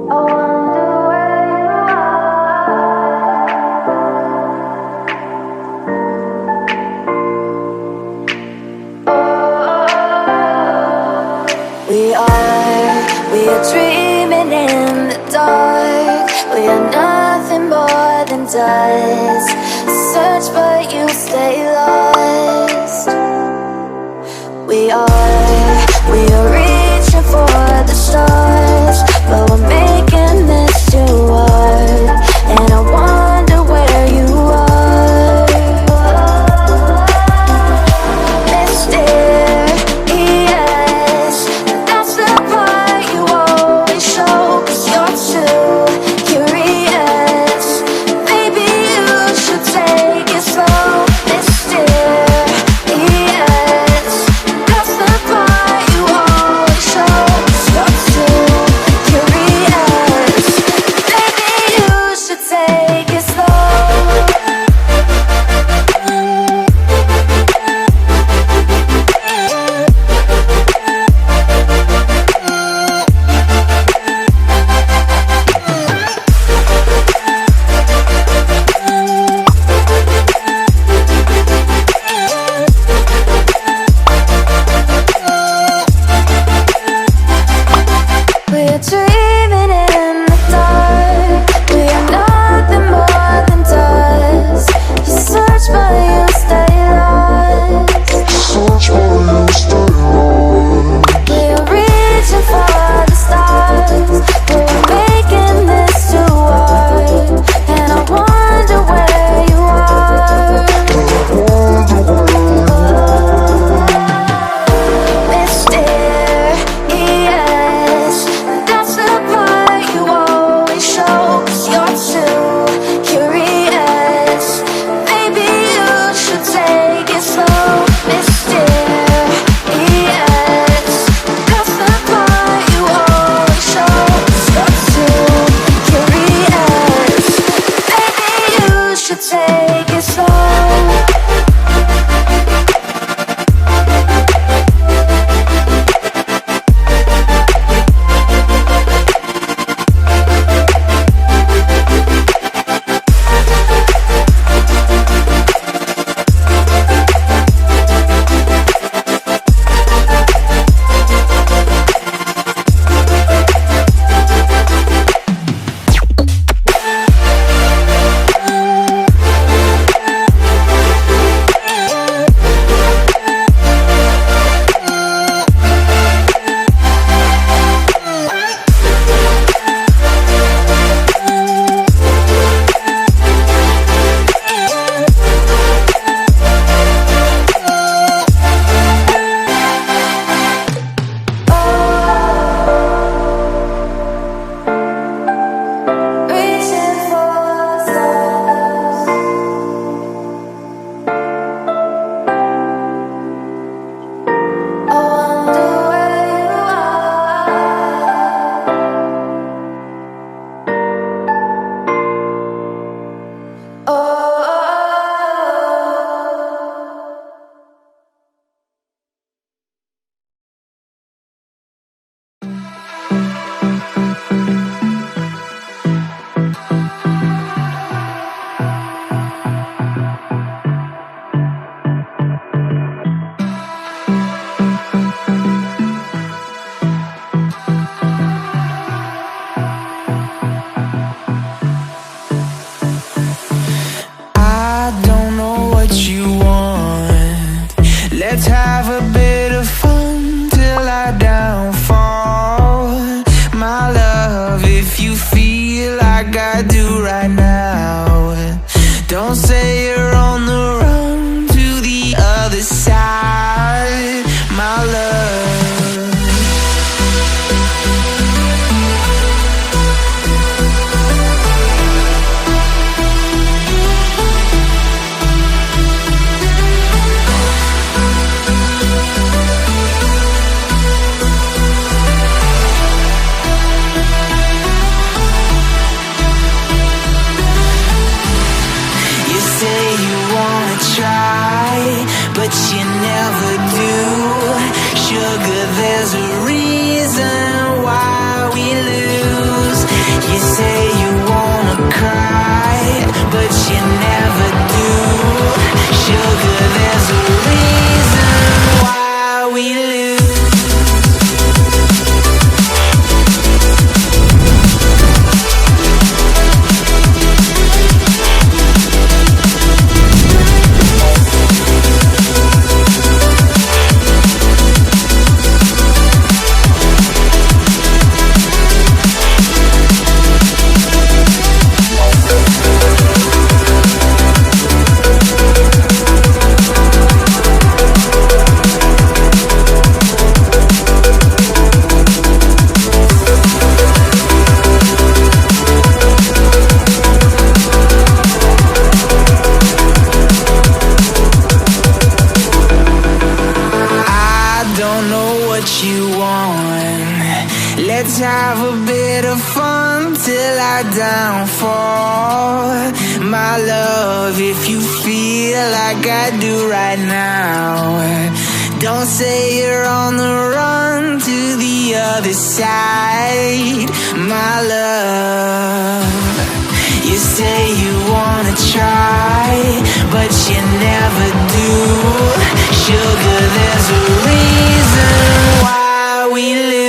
We are dreaming in the dark. We are nothing more than dust. Search but you stay lost. We are reaching for the stars, but we're making this too hard. And I wonder where you are, mysterious. That's the part you always show, 'cause you're too curious. Maybe you should take it slow, mysterious. That's the part you always show, 'cause you're too curious. Maybe you should take it slow. We're dreaming in the dark. We are nothing more than dust. You search but you stay lost. We are reaching for the stars, but we're making this too hard. And I wonder where you are, mysterious. That's the Let's have a bit of fun till our downfall. My love, if you feel like I do right now, don't say you're on the run to the other side. My love, you say you wanna try, but you never do. Sugar, there's a reason why we live